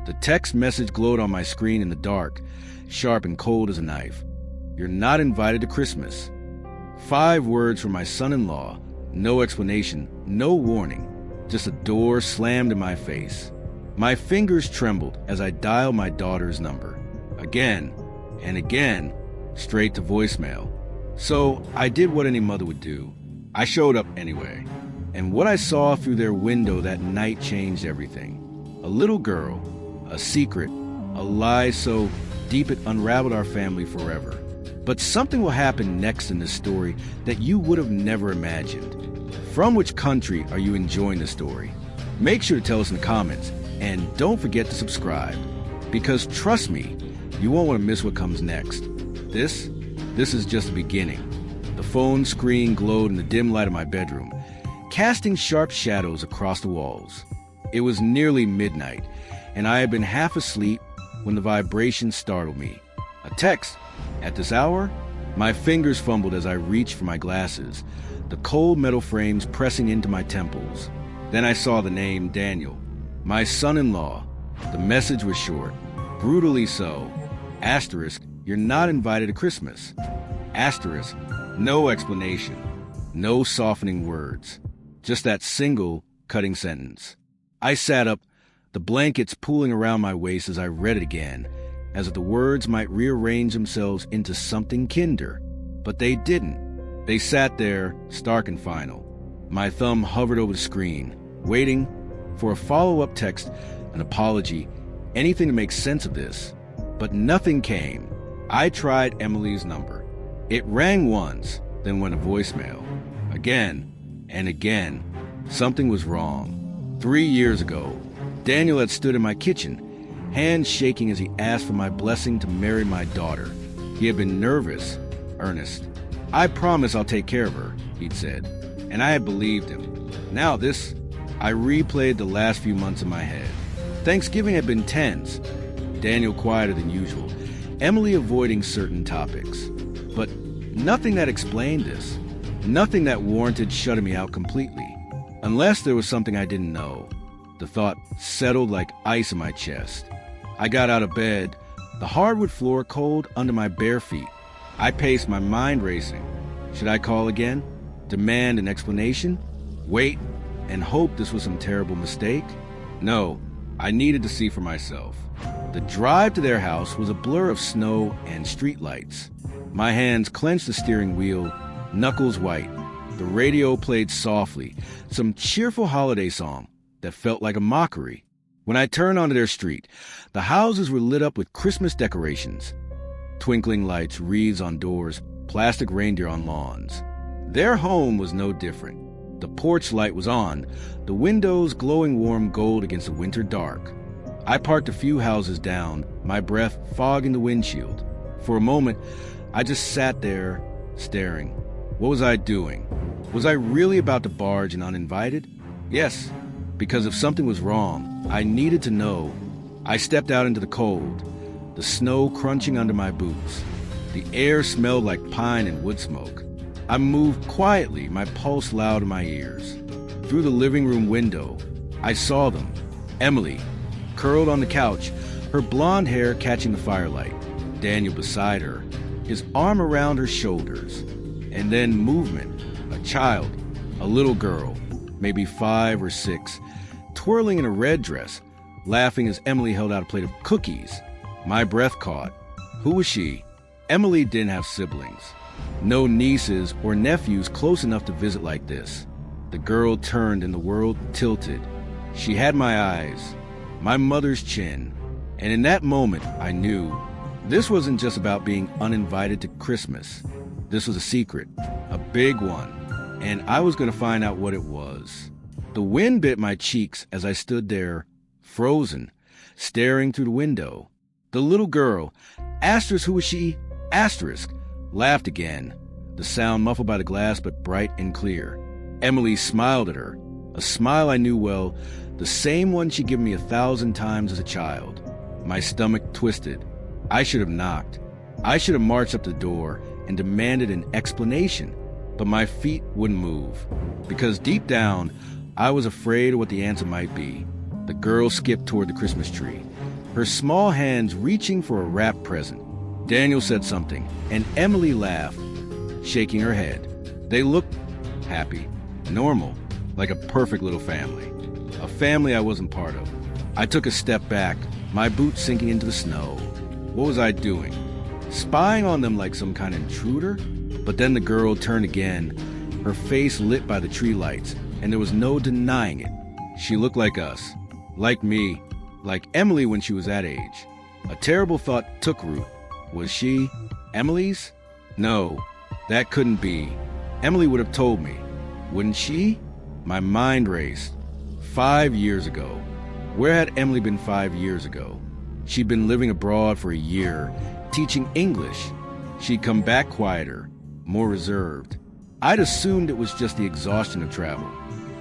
The text message glowed on my screen in the dark, sharp and cold as a knife. You're not invited to Christmas. 5 words from my son-in-law, no explanation, no warning, just a door slammed in my face. My fingers trembled as I dialed my daughter's number. Again and again, straight to voicemail. So I did what any mother would do. I showed up anyway. And what I saw through their window that night changed everything. A little girl, a secret, a lie so deep it unraveled our family forever. But something will happen next in this story that you would have never imagined. From which country are you enjoying the story? Make sure to tell us in the comments, and don't forget to subscribe. Because trust me, you won't want to miss what comes next. This is just the beginning. The phone screen glowed in the dim light of my bedroom, casting sharp shadows across the walls. It was nearly midnight, and I had been half asleep when the vibration startled me. A text. At this hour, my fingers fumbled as I reached for my glasses, the cold metal frames pressing into my temples. Then I saw the name Daniel, my son-in-law. The message was short, brutally so. Asterisk, you're not invited to Christmas. Asterisk, no explanation, no softening words, just that single cutting sentence. I sat up, the blankets pooling around my waist as I read it again, as if the words might rearrange themselves into something kinder. But they didn't. They sat there, stark and final. My thumb hovered over the screen, waiting for a follow-up text, an apology, anything to make sense of this. But nothing came. I tried Emily's number. It rang once, then went to voicemail. Again and again. Something was wrong. 3 years ago, Daniel had stood in my kitchen, hands shaking as he asked for my blessing to marry my daughter. He had been nervous, earnest. I promise I'll take care of her, he'd said, and I had believed him. Now this, I replayed the last few months in my head. Thanksgiving had been tense, Daniel quieter than usual, Emily avoiding certain topics. But nothing that explained this, nothing that warranted shutting me out completely, unless there was something I didn't know. The thought settled like ice in my chest. I got out of bed, the hardwood floor cold under my bare feet. I paced, my mind racing. Should I call again? Demand an explanation? Wait and hope this was some terrible mistake? No, I needed to see for myself. The drive to their house was a blur of snow and streetlights. My hands clenched the steering wheel, knuckles white. The radio played softly, some cheerful holiday song that felt like a mockery. When I turned onto their street, the houses were lit up with Christmas decorations. Twinkling lights, wreaths on doors, plastic reindeer on lawns. Their home was no different. The porch light was on, the windows glowing warm gold against the winter dark. I parked a few houses down, my breath fogging the windshield. For a moment, I just sat there, staring. What was I doing? Was I really about to barge in uninvited? Yes, because if something was wrong, I needed to know. I stepped out into the cold, the snow crunching under my boots. The air smelled like pine and wood smoke. I moved quietly, my pulse loud in my ears. Through the living room window, I saw them. Emily, curled on the couch, her blonde hair catching the firelight. Daniel beside her, his arm around her shoulders. And then movement, a child, a little girl, maybe 5 or 6, twirling in a red dress, laughing as Emily held out a plate of cookies. My breath caught. Who was she? Emily didn't have siblings. No nieces or nephews close enough to visit like this. The girl turned and the world tilted. She had my eyes, my mother's chin. And in that moment, I knew this wasn't just about being uninvited to Christmas. This was a secret, a big one, and I was going to find out what it was. The wind bit my cheeks as I stood there, frozen, staring through the window. The little girl, asterisk, who was she? Asterisk, laughed again, the sound muffled by the glass but bright and clear. Emily smiled at her, a smile I knew well, the same one she'd given me 1,000 times as a child. My stomach twisted. I should have knocked. I should have marched up to the door and demanded an explanation, but my feet wouldn't move, because deep down, I was afraid of what the answer might be. The girl skipped toward the Christmas tree, her small hands reaching for a wrapped present. Daniel said something, and Emily laughed, shaking her head. They looked happy, normal, like a perfect little family. A family I wasn't part of. I took a step back, my boots sinking into the snow. What was I doing? Spying on them like some kind of intruder? But then the girl turned again, her face lit by the tree lights, and there was no denying it. She looked like us, like me, like Emily when she was that age. A terrible thought took root. Was she Emily's? No, that couldn't be. Emily would have told me. Wouldn't she? My mind raced. 5 years ago. Where had Emily been 5 years ago? She'd been living abroad for a year, teaching English. She'd come back quieter, more reserved. I'd assumed it was just the exhaustion of travel.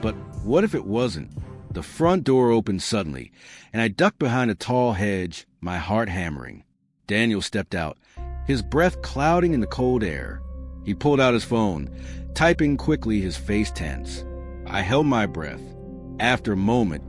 But what if it wasn't? The front door opened suddenly, and I ducked behind a tall hedge, my heart hammering. Daniel stepped out, his breath clouding in the cold air. He pulled out his phone, typing quickly, his face tense. I held my breath. After a moment,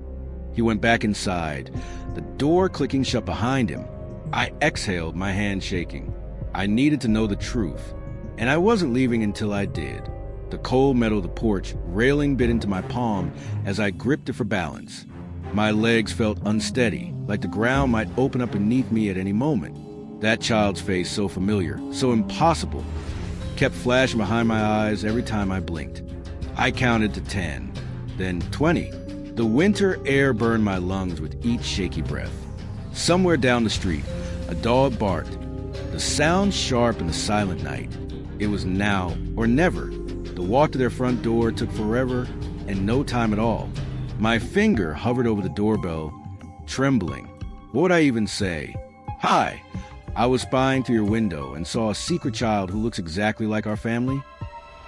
he went back inside, the door clicking shut behind him. I exhaled, my hand shaking. I needed to know the truth, and I wasn't leaving until I did. The cold metal of the porch railing bit into my palm as I gripped it for balance. My legs felt unsteady, like the ground might open up beneath me at any moment. That child's face, so familiar, so impossible, kept flashing behind my eyes every time I blinked. I counted to 10, then 20. The winter air burned my lungs with each shaky breath. Somewhere down the street, a dog barked, the sound sharp in the silent night. It was now or never. The walk to their front door took forever and no time at all. My finger hovered over the doorbell, trembling. What would I even say? Hi! I was spying through your window and saw a secret child who looks exactly like our family.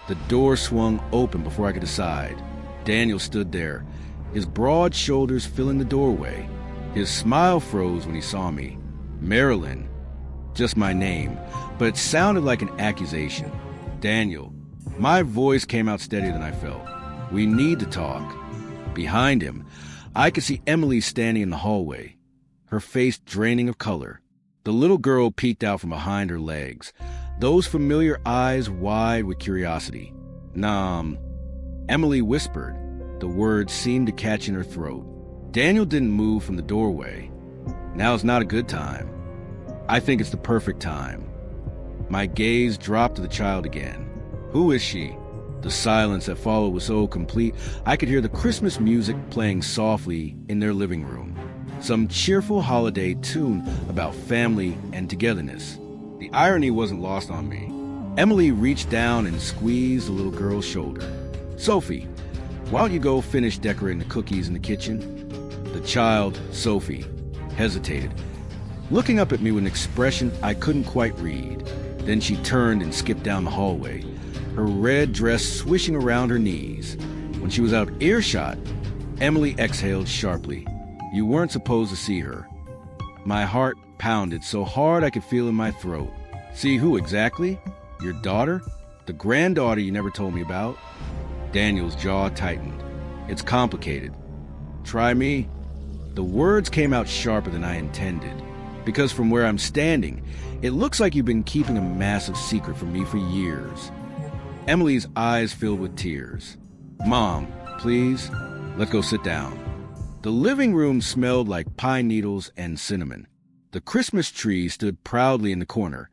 The door swung open before I could decide. Daniel stood there, his broad shoulders filling the doorway. His smile froze when he saw me. Marilyn. Just my name, but it sounded like an accusation. Daniel. My voice came out steadier than I felt. We need to talk. Behind him, I could see Emily standing in the hallway, her face draining of color. The little girl peeked out from behind her legs, those familiar eyes wide with curiosity. Nom. Emily whispered. The words seemed to catch in her throat. Daniel didn't move from the doorway. Now's not a good time. I think it's the perfect time. My gaze dropped to the child again. Who is she? The silence that followed was so complete, I could hear the Christmas music playing softly in their living room. Some cheerful holiday tune about family and togetherness. The irony wasn't lost on me. Emily reached down and squeezed the little girl's shoulder. Sophie, why don't you go finish decorating the cookies in the kitchen? The child, Sophie, hesitated, looking up at me with an expression I couldn't quite read. Then she turned and skipped down the hallway, her red dress swishing around her knees. When she was out of earshot, Emily exhaled sharply. You weren't supposed to see her. My heart pounded so hard I could feel in my throat. See who exactly? Your daughter? The granddaughter you never told me about? Daniel's jaw tightened. It's complicated. Try me? The words came out sharper than I intended, because from where I'm standing, it looks like you've been keeping a massive secret from me for years. Emily's eyes filled with tears. Mom, please, let's go sit down. The living room smelled like pine needles and cinnamon. The Christmas tree stood proudly in the corner,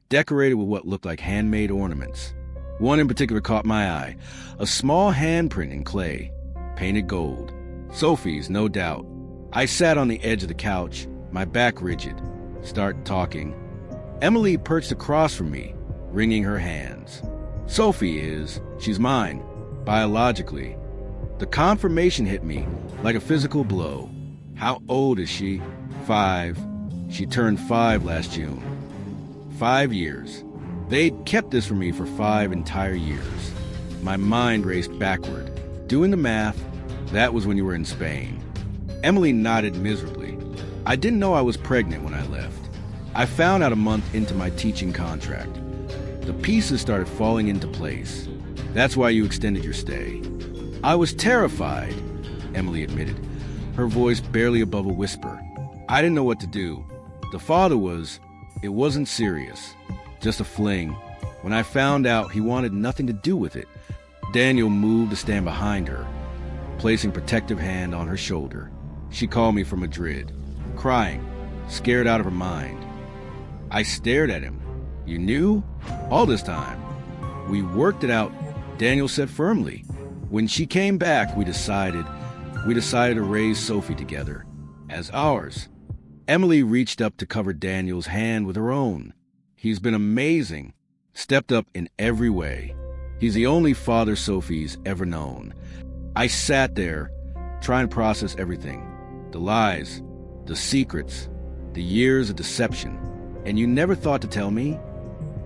decorated with what looked like handmade ornaments. One in particular caught my eye, a small handprint in clay, painted gold. Sophie's, no doubt. I sat on the edge of the couch, my back rigid. Start talking. Emily perched across from me, wringing her hands. Sophie is, she's mine, biologically. The confirmation hit me like a physical blow. How old is she? 5. She turned 5 last June. 5 years. They'd kept this from me for 5 entire years. My mind raced backward. Doing the math, that was when you were in Spain. Emily nodded miserably. I didn't know I was pregnant when I left. I found out a month into my teaching contract. The pieces started falling into place. That's why you extended your stay. I was terrified, Emily admitted, her voice barely above a whisper. I didn't know what to do. The father it wasn't serious, just a fling. When I found out he wanted nothing to do with it, Daniel moved to stand behind her, placing protective hand on her shoulder. She called me from Madrid, crying, scared out of her mind. I stared at him. You knew? All this time. We worked it out, Daniel said firmly. When she came back, we decided to raise Sophie together, as ours. Emily reached up to cover Daniel's hand with her own. He's been amazing, stepped up in every way. He's the only father Sophie's ever known. I sat there, trying to process everything. The lies, the secrets, the years of deception. And you never thought to tell me?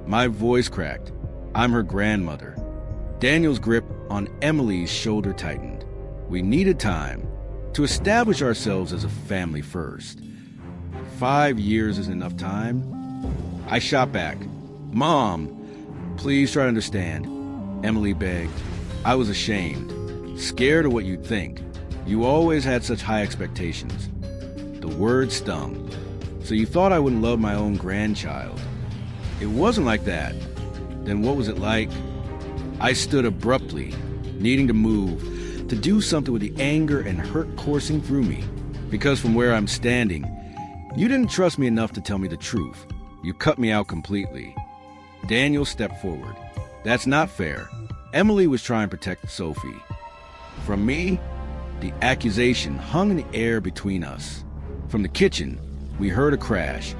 My voice cracked. I'm her grandmother. Daniel's grip on Emily's shoulder tightened. We needed time to establish ourselves as a family first. 5 years isn't enough time. I shot back. Mom, please try to understand. Emily begged. I was ashamed, scared of what you'd think. You always had such high expectations. The word stung. So you thought I wouldn't love my own grandchild. It wasn't like that. Then what was it like? I stood abruptly, needing to move, to do something with the anger and hurt coursing through me. Because from where I'm standing, you didn't trust me enough to tell me the truth. You cut me out completely. Daniel stepped forward. That's not fair. Emily was trying to protect Sophie. From me, the accusation hung in the air between us. From the kitchen, we heard a crash,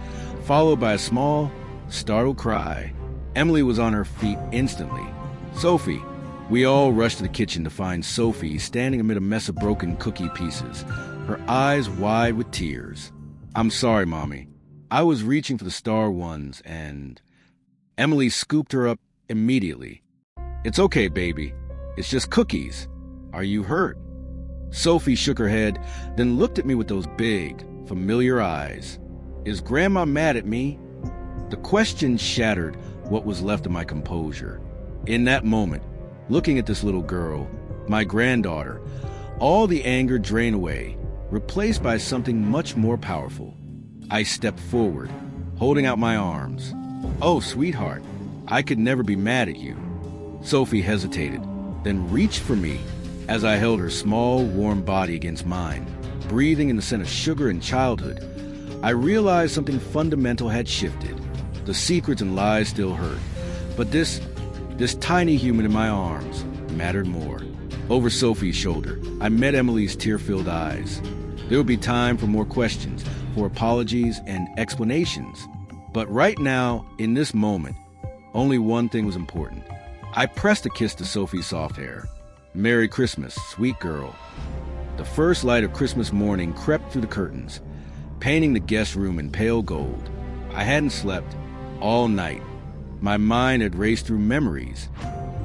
followed by a small, startled cry. Emily was on her feet instantly. Sophie. We all rushed to the kitchen to find Sophie standing amid a mess of broken cookie pieces, her eyes wide with tears. I'm sorry, Mommy. I was reaching for the star ones, and Emily scooped her up immediately. It's okay, baby. It's just cookies. Are you hurt? Sophie shook her head, then looked at me with those big, familiar eyes. Is Grandma mad at me? The question shattered what was left of my composure. In that moment, looking at this little girl, my granddaughter, all the anger drained away, replaced by something much more powerful. I stepped forward, holding out my arms. Oh, sweetheart, I could never be mad at you. Sophie hesitated, then reached for me as I held her small, warm body against mine, breathing in the scent of sugar and childhood. I realized something fundamental had shifted. The secrets and lies still hurt, but this tiny human in my arms mattered more. Over Sophie's shoulder, I met Emily's tear-filled eyes. There would be time for more questions, for apologies and explanations. But right now, in this moment, only one thing was important. I pressed a kiss to Sophie's soft hair. Merry Christmas, sweet girl. The first light of Christmas morning crept through the curtains, painting the guest room in pale gold. I hadn't slept all night. My mind had raced through memories.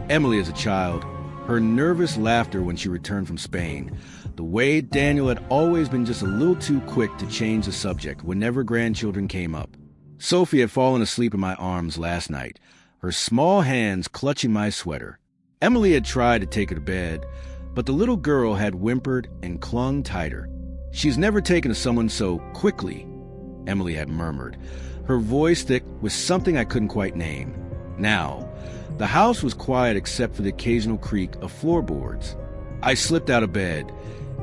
Emily as a child, her nervous laughter when she returned from Spain, the way Daniel had always been just a little too quick to change the subject whenever grandchildren came up. Sophie had fallen asleep in my arms last night, her small hands clutching my sweater. Emily had tried to take her to bed, but the little girl had whimpered and clung tighter. She's never taken to someone so quickly, Emily had murmured, her voice thick with something I couldn't quite name. Now, the house was quiet except for the occasional creak of floorboards. I slipped out of bed,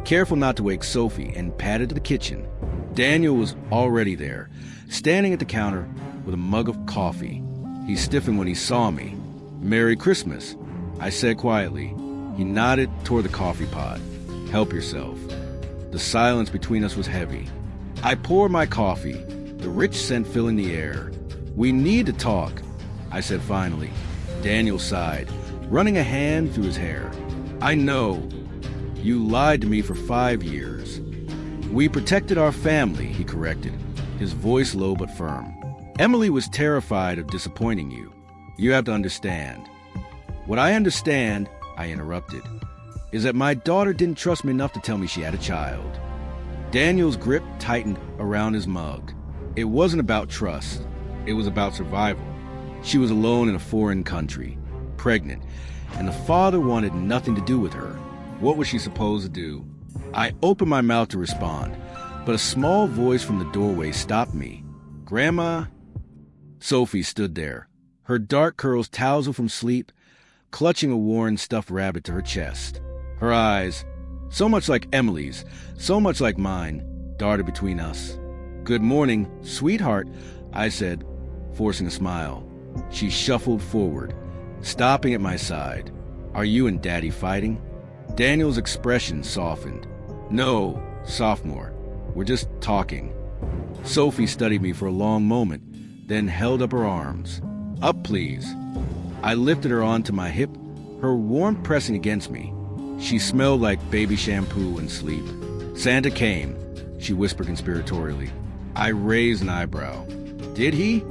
careful not to wake Sophie, and padded to the kitchen. Daniel was already there, standing at the counter with a mug of coffee. He stiffened when he saw me. Merry Christmas, I said quietly. He nodded toward the coffee pot. Help yourself. The silence between us was heavy. I poured my coffee, the rich scent filling the air. We need to talk, I said finally. Daniel sighed, running a hand through his hair. I know. You lied to me for 5 years. We protected our family, he corrected, his voice low but firm. Emily was terrified of disappointing you. You have to understand. What I understand, I interrupted, is that my daughter didn't trust me enough to tell me she had a child. Daniel's grip tightened around his mug. It wasn't about trust. It was about survival. She was alone in a foreign country, pregnant, and the father wanted nothing to do with her. What was she supposed to do? I opened my mouth to respond, but a small voice from the doorway stopped me. "Grandma?" Sophie stood there, her dark curls tousled from sleep, clutching a worn stuffed rabbit to her chest. Her eyes, so much like Emily's, so much like mine, darted between us. "Good morning, sweetheart," I said, forcing a smile. She shuffled forward, stopping at my side. "Are you and Daddy fighting?" Daniel's expression softened. "No, sophomore. We're just talking." Sophie studied me for a long moment, then held up her arms. "Up, please." I lifted her onto my hip, her warmth pressing against me. She smelled like baby shampoo and sleep. "Santa came," she whispered conspiratorially. I raised an eyebrow. "Did he?"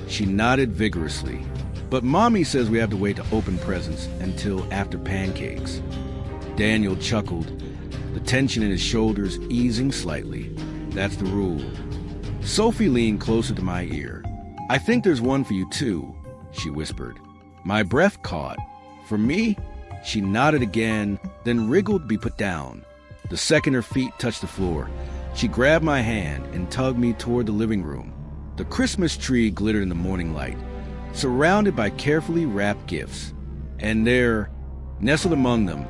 She nodded vigorously. "But Mommy says we have to wait to open presents until after pancakes." Daniel chuckled, the tension in his shoulders easing slightly. "That's the rule." Sophie leaned closer to my ear. "I think there's one for you too," she whispered. My breath caught. "For me?" She nodded again, then wriggled to be put down. The second her feet touched the floor, she grabbed my hand and tugged me toward the living room. The Christmas tree glittered in the morning light, surrounded by carefully wrapped gifts. And there, nestled among them,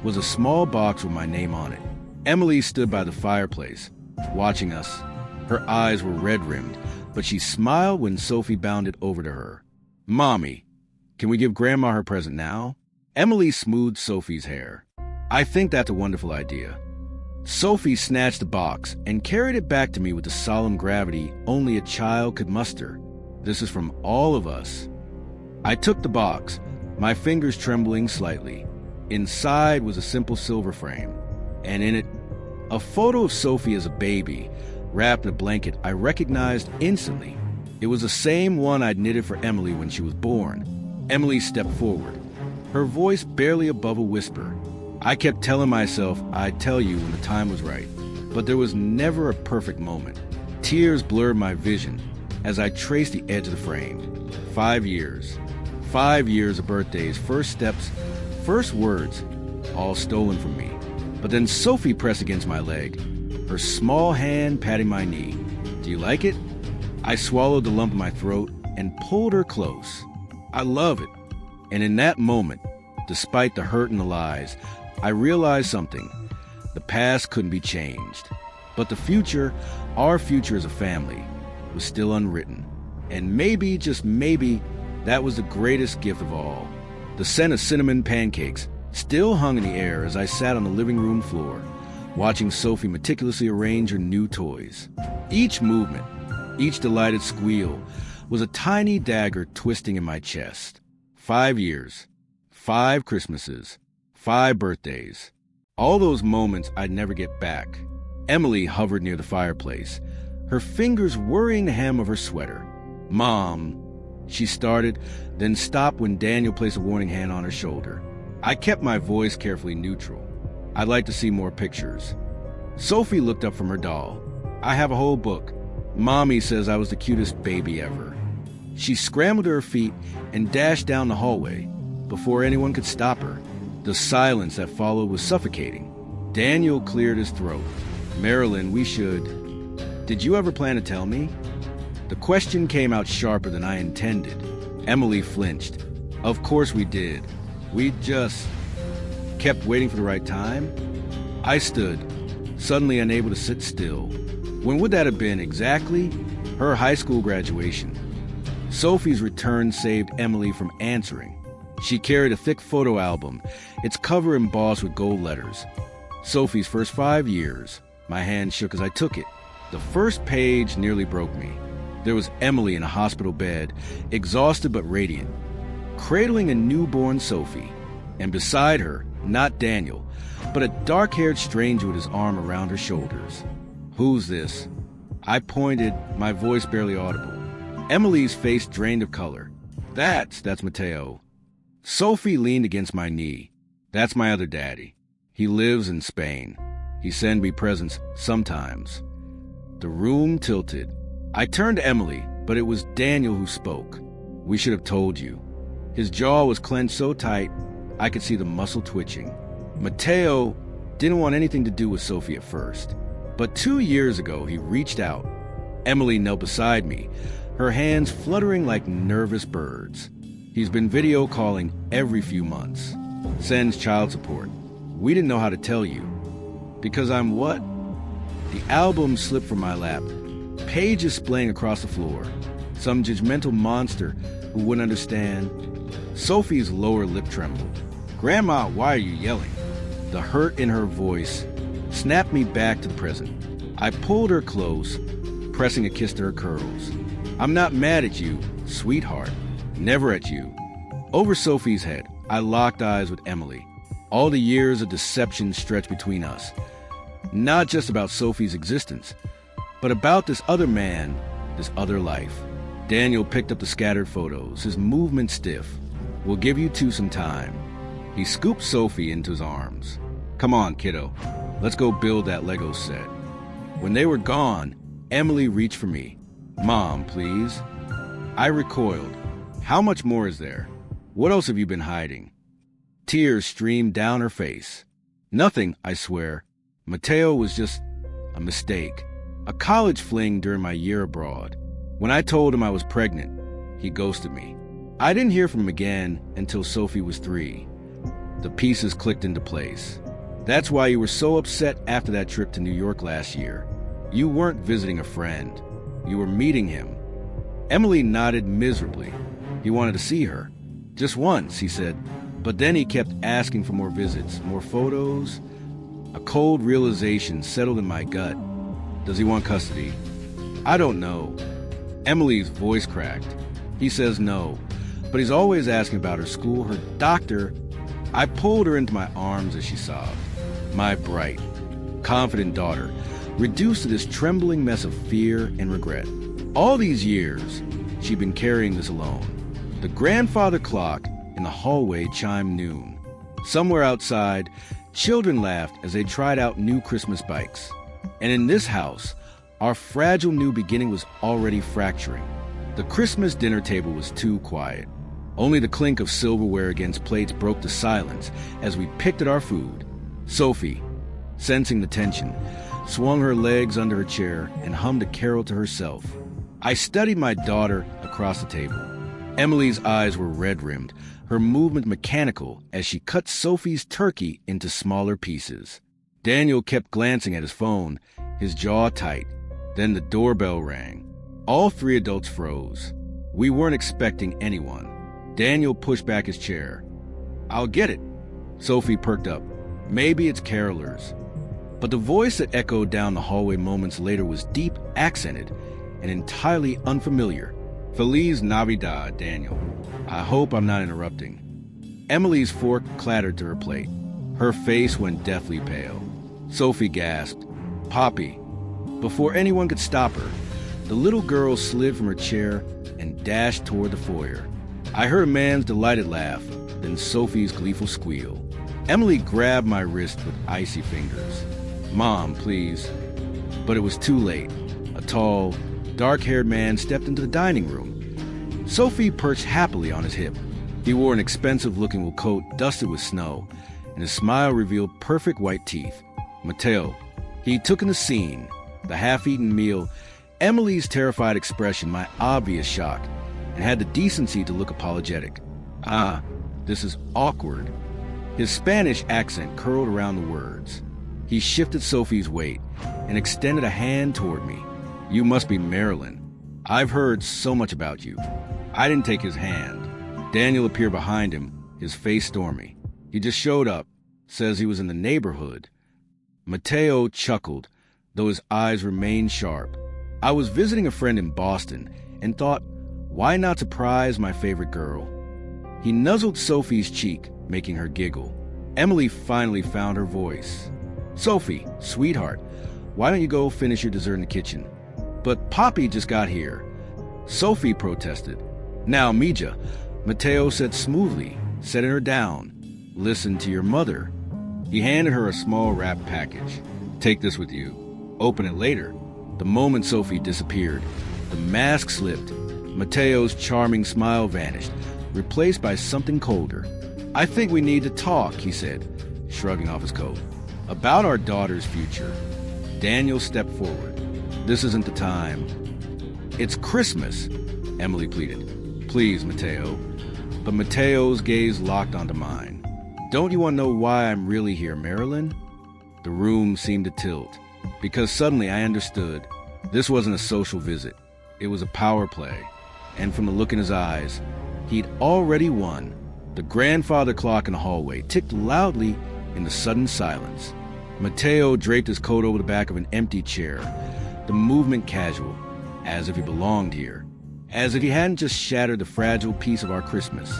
was a small box with my name on it. Emily stood by the fireplace, watching us. Her eyes were red-rimmed, but she smiled when Sophie bounded over to her. "Mommy, can we give Grandma her present now?" Emily smoothed Sophie's hair. "I think that's a wonderful idea." Sophie snatched the box and carried it back to me with the solemn gravity only a child could muster. "This is from all of us." I took the box, my fingers trembling slightly. Inside was a simple silver frame, and in it, a photo of Sophie as a baby, wrapped in a blanket I recognized instantly. It was the same one I'd knitted for Emily when she was born. Emily stepped forward, her voice barely above a whisper. I kept telling myself I'd tell you when the time was right, but there was never a perfect moment. Tears blurred my vision as I traced the edge of the frame. 5 years. 5 years of birthdays, first steps, first words, all stolen from me. But then Sophie pressed against my leg, her small hand patting my knee. "Do you like it?" I swallowed the lump in my throat and pulled her close. "I love it." And in that moment, despite the hurt and the lies, I realized something. The past couldn't be changed. But the future, our future as a family, was still unwritten. And maybe, just maybe, that was the greatest gift of all. The scent of cinnamon pancakes still hung in the air as I sat on the living room floor, watching Sophie meticulously arrange her new toys. Each movement, each delighted squeal, was a tiny dagger twisting in my chest. 5 years, 5 Christmases, 5 birthdays. All those moments I'd never get back. Emily hovered near the fireplace, her fingers worrying the hem of her sweater. "Mom," she started, then stopped when Daniel placed a warning hand on her shoulder. I kept my voice carefully neutral. "I'd like to see more pictures." Sophie looked up from her doll. "I have a whole book. Mommy says I was the cutest baby ever." She scrambled to her feet and dashed down the hallway before anyone could stop her. The silence that followed was suffocating. Daniel cleared his throat. "Marilyn, we should... Did you ever plan to tell me?" The question came out sharper than I intended. Emily flinched. "Of course we did. We just kept waiting for the right time." I stood, suddenly unable to sit still. When would that have been exactly? Her high school graduation. Sophie's return saved Emily from answering. She carried a thick photo album, its cover embossed with gold letters. Sophie's first 5 years. My hand shook as I took it. The first page nearly broke me. There was Emily in a hospital bed, exhausted but radiant, cradling a newborn Sophie. And beside her, not Daniel, but a dark-haired stranger with his arm around her shoulders. "Who's this?" I pointed, my voice barely audible. Emily's face drained of color. That's Mateo." Sophie leaned against my knee. "That's my other daddy. He lives in Spain. He sends me presents sometimes." The room tilted. I turned to Emily, but it was Daniel who spoke. "We should have told you." His jaw was clenched so tight, I could see the muscle twitching. Mateo didn't want anything to do with Sophie at first. But 2 years ago, he reached out. Emily knelt beside me, her hands fluttering like nervous birds. He's been video calling every few months. Sends child support. We didn't know how to tell you. Because I'm what? The album slipped from my lap. Pages splaying across the floor. Some judgmental monster who wouldn't understand. Sophie's lower lip trembled. Grandma, why are you yelling? The hurt in her voice snapped me back to the present. I pulled her close, pressing a kiss to her curls. I'm not mad at you, sweetheart. Never at you. Over Sophie's head, I locked eyes with Emily. All the years of deception stretched between us. Not just about Sophie's existence, but about this other man, this other life. Daniel picked up the scattered photos, his movement stiff. We'll give you two some time. He scooped Sophie into his arms. Come on, kiddo. Let's go build that Lego set. When they were gone, Emily reached for me. Mom, please. I recoiled. How much more is there? What else have you been hiding? Tears streamed down her face. Nothing, I swear. Mateo was just a mistake. A college fling during my year abroad. When I told him I was pregnant, he ghosted me. I didn't hear from him again until Sophie was 3. The pieces clicked into place. That's why you were so upset after that trip to New York last year. You weren't visiting a friend. You were meeting him. Emily nodded miserably. He wanted to see her. Just once, he said. But then he kept asking for more visits, more photos. A cold realization settled in my gut. Does he want custody? I don't know. Emily's voice cracked. He says no, but he's always asking about her school, her doctor. I pulled her into my arms as she sobbed. My bright, confident daughter, reduced to this trembling mess of fear and regret. All these years, she'd been carrying this alone. The grandfather clock in the hallway chimed noon. Somewhere outside, children laughed as they tried out new Christmas bikes. And in this house, our fragile new beginning was already fracturing. The Christmas dinner table was too quiet. Only the clink of silverware against plates broke the silence as we picked at our food. Sophie, sensing the tension, swung her legs under her chair and hummed a carol to herself. I studied my daughter across the table. Emily's eyes were red-rimmed, her movement mechanical as she cut Sophie's turkey into smaller pieces. Daniel kept glancing at his phone, his jaw tight. Then the doorbell rang. All 3 adults froze. We weren't expecting anyone. Daniel pushed back his chair. I'll get it. Sophie perked up. Maybe it's carolers. But the voice that echoed down the hallway moments later was deep accented and entirely unfamiliar. Feliz Navidad, Daniel. I hope I'm not interrupting. Emily's fork clattered to her plate. Her face went deathly pale. Sophie gasped, Poppy. Before anyone could stop her, the little girl slid from her chair and dashed toward the foyer. I heard a man's delighted laugh, then Sophie's gleeful squeal. Emily grabbed my wrist with icy fingers. Mom, please. But it was too late. A tall, dark-haired man stepped into the dining room. Sophie perched happily on his hip. He wore an expensive-looking wool coat dusted with snow, and his smile revealed perfect white teeth. Mateo. He took in the scene, the half-eaten meal, Emily's terrified expression, my obvious shock, and had the decency to look apologetic. Ah, this is awkward. His Spanish accent curled around the words. He shifted Sophie's weight and extended a hand toward me. You must be Marilyn. I've heard so much about you. I didn't take his hand. Daniel appeared behind him, his face stormy. He just showed up, says he was in the neighborhood. Mateo chuckled, though his eyes remained sharp. I was visiting a friend in Boston and thought, why not surprise my favorite girl? He nuzzled Sophie's cheek, making her giggle. Emily finally found her voice. Sophie, sweetheart, why don't you go finish your dessert in the kitchen? But Poppy just got here. Sophie protested. Now, Mija, Mateo said smoothly, setting her down. Listen to your mother. He handed her a small wrapped package. Take this with you. Open it later. The moment Sophie disappeared, the mask slipped. Mateo's charming smile vanished, replaced by something colder. I think we need to talk, he said, shrugging off his coat. About our daughter's future. Daniel stepped forward. This isn't the time. It's Christmas, Emily pleaded. Please, Mateo. But Mateo's gaze locked onto mine. Don't you want to know why I'm really here, Marilyn? The room seemed to tilt, because suddenly I understood. This wasn't a social visit. It was a power play. And from the look in his eyes, he'd already won. The grandfather clock in the hallway ticked loudly in the sudden silence. Mateo draped his coat over the back of an empty chair, the movement casual, as if he belonged here, as if he hadn't just shattered the fragile piece of our Christmas.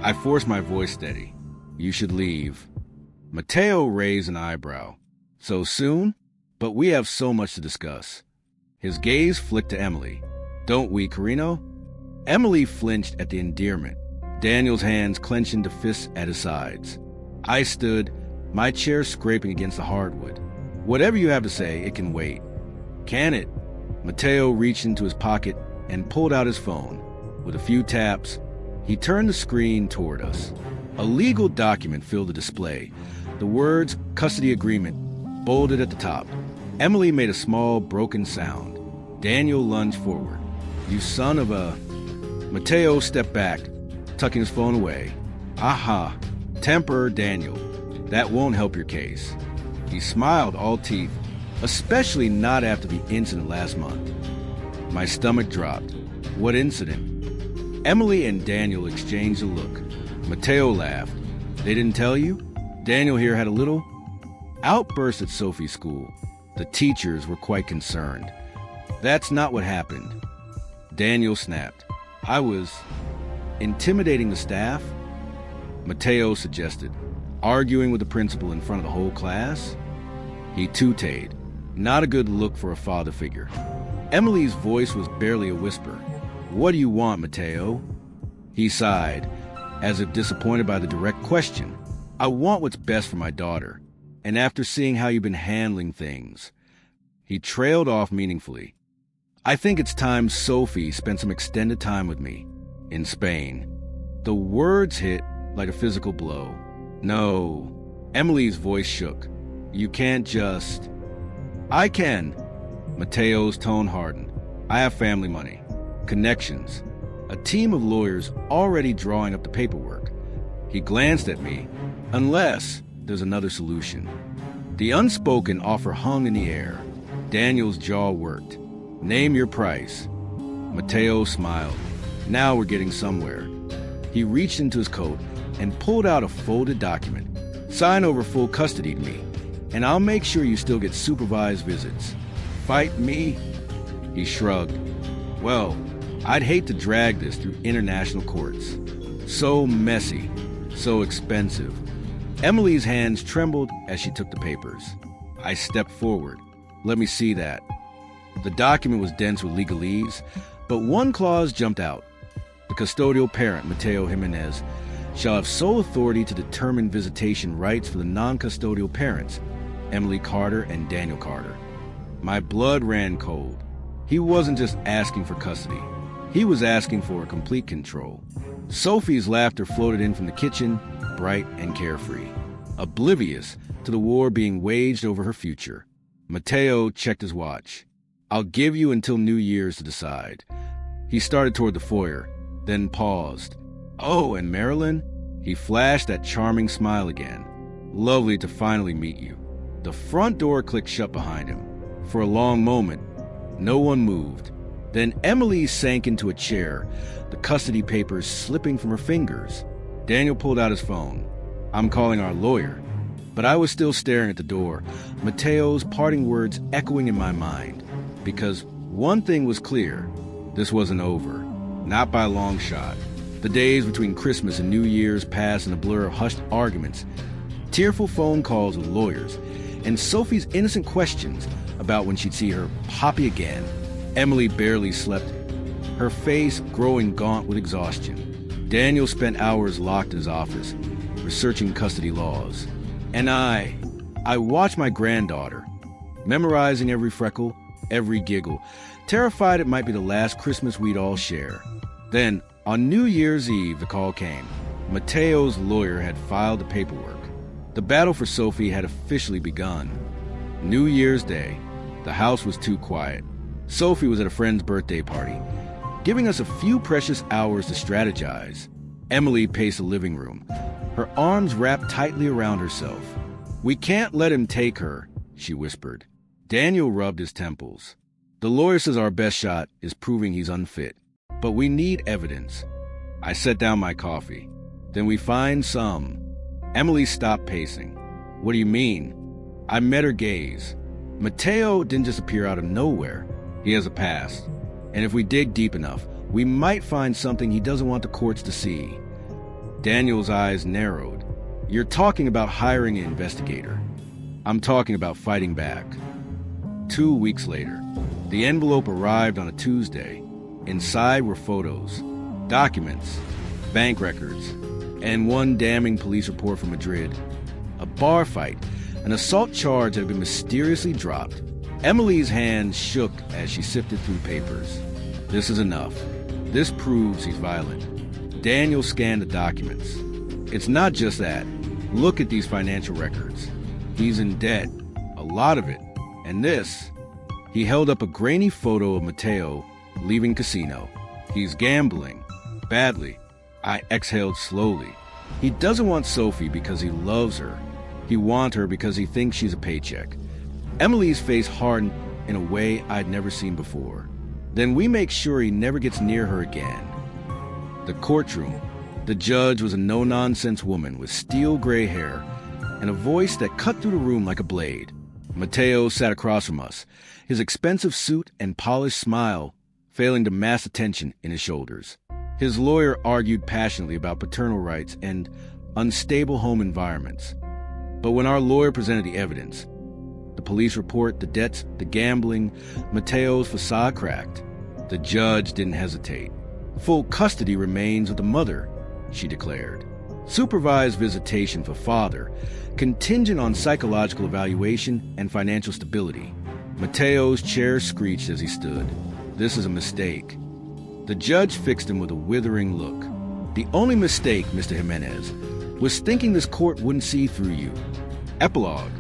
I forced my voice steady. You should leave. Mateo raised an eyebrow. So soon? But we have so much to discuss. His gaze flicked to Emily. Don't we, Carino? Emily flinched at the endearment, Daniel's hands clenched into fists at his sides. I stood, my chair scraping against the hardwood. Whatever you have to say, it can wait. Can it? Mateo reached into his pocket and pulled out his phone. With a few taps, he turned the screen toward us. A legal document filled the display. The words custody agreement bolded at the top. Emily made a small, broken sound. Daniel lunged forward. You son of a... Mateo stepped back, tucking his phone away. Aha, temper, Daniel. That won't help your case. He smiled, all teeth, especially not after the incident last month. My stomach dropped. What incident? Emily and Daniel exchanged a look. Mateo laughed. They didn't tell you? Daniel here had a little outburst at Sophie's school. The teachers were quite concerned. That's not what happened. Daniel snapped. I was intimidating the staff? Mateo suggested. Arguing with the principal in front of the whole class? He tooted. Not a good look for a father figure. Emily's voice was barely a whisper. What do you want, Mateo? He sighed, as if disappointed by the direct question. I want what's best for my daughter. And after seeing how you've been handling things... He trailed off meaningfully. I think it's time Sophie spent some extended time with me. In Spain. The words hit like a physical blow. No. Emily's voice shook. You can't just... I can. Mateo's tone hardened. I have family money. Connections. A team of lawyers already drawing up the paperwork. He glanced at me. Unless there's another solution. The unspoken offer hung in the air. Daniel's jaw worked. Name your price. Mateo smiled. Now we're getting somewhere. He reached into his coat and pulled out a folded document. Sign over full custody to me, and I'll make sure you still get supervised visits. Fight me? He shrugged. Well, I'd hate to drag this through international courts. So messy, so expensive. Emily's hands trembled as she took the papers. I stepped forward. Let me see that. The document was dense with legalese, but one clause jumped out. The custodial parent, Mateo Jimenez, shall have sole authority to determine visitation rights for the non-custodial parents, Emily Carter and Daniel Carter. My blood ran cold. He wasn't just asking for custody. He was asking for complete control. Sophie's laughter floated in from the kitchen, bright and carefree, oblivious to the war being waged over her future. Mateo checked his watch. I'll give you until New Year's to decide. He started toward the foyer, then paused. Oh, and Marilyn? He flashed that charming smile again. Lovely to finally meet you. The front door clicked shut behind him. For a long moment, no one moved. Then Emily sank into a chair, the custody papers slipping from her fingers. Daniel pulled out his phone. I'm calling our lawyer. But I was still staring at the door, Mateo's parting words echoing in my mind. Because one thing was clear, this wasn't over. Not by a long shot. The days between Christmas and New Year's passed in a blur of hushed arguments, tearful phone calls with lawyers, and Sophie's innocent questions about when she'd see her poppy again. Emily barely slept, her face growing gaunt with exhaustion. Daniel spent hours locked in his office, researching custody laws. And I watched my granddaughter, memorizing every freckle, every giggle, terrified it might be the last Christmas we'd all share. Then, on New Year's Eve, the call came. Mateo's lawyer had filed the paperwork. The battle for Sophie had officially begun. New Year's Day, The house was too quiet. Sophie was at a friend's birthday party, giving us a few precious hours to strategize. Emily paced the living room, her arms wrapped tightly around herself. "We can't let him take her," she whispered. Daniel rubbed his temples. "The lawyer says our best shot is proving he's unfit, but we need evidence." I set down my coffee. "Then we find some." Emily stopped pacing. "What do you mean?" I met her gaze. Mateo didn't just appear out of nowhere. He has a past. And if we dig deep enough, we might find something he doesn't want the courts to see. Daniel's eyes narrowed. "You're talking about hiring an investigator." "I'm talking about fighting back." 2 weeks later, the envelope arrived on a Tuesday. Inside were photos, documents, bank records, and one damning police report from Madrid. A bar fight, an assault charge that had been mysteriously dropped. Emily's hand shook as she sifted through papers. "This is enough. This proves he's violent." Daniel scanned the documents. "It's not just that. Look at these financial records. He's in debt, a lot of it. And this." He held up a grainy photo of Mateo leaving casino. "He's gambling. Badly." I exhaled slowly. He doesn't want Sophie because he loves her. He wants her because he thinks she's a paycheck. Emily's face hardened in a way I'd never seen before. "Then we make sure he never gets near her again." The courtroom. The judge was a no-nonsense woman with steel gray hair and a voice that cut through the room like a blade. Mateo sat across from us, his expensive suit and polished smile failing to mask the tension in his shoulders. His lawyer argued passionately about paternal rights and unstable home environments. But when our lawyer presented the evidence, the police report, the debts, the gambling, Mateo's facade cracked, the judge didn't hesitate. "Full custody remains with the mother," she declared. "Supervised visitation for father, contingent on psychological evaluation and financial stability." Mateo's chair screeched as he stood. "This is a mistake." The judge fixed him with a withering look. "The only mistake, Mr. Jimenez, was thinking this court wouldn't see through you." Epilogue.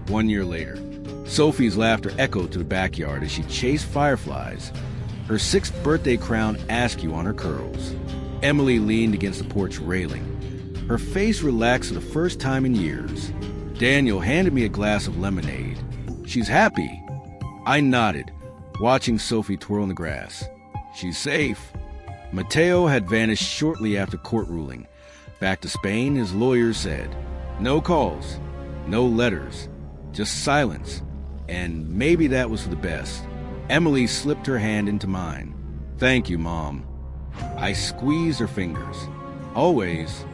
1 year later. Sophie's laughter echoed to the backyard as she chased fireflies, her 6th birthday crown askew on her curls. Emily leaned against the porch railing, her face relaxed for the first time in years. Daniel handed me a glass of lemonade. "She's happy." I nodded, watching Sophie twirl in the grass. "She's safe." Mateo had vanished shortly after court ruling. Back to Spain, his lawyers said. No calls, no letters, just silence. And maybe that was for the best. Emily slipped her hand into mine. "Thank you, Mom." I squeezed her fingers. "Always."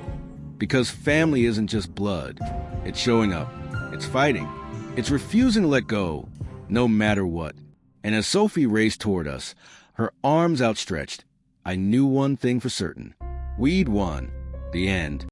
Because family isn't just blood. It's showing up. It's fighting. It's refusing to let go, no matter what. And as Sophie raced toward us, her arms outstretched, I knew one thing for certain. We'd won. The end.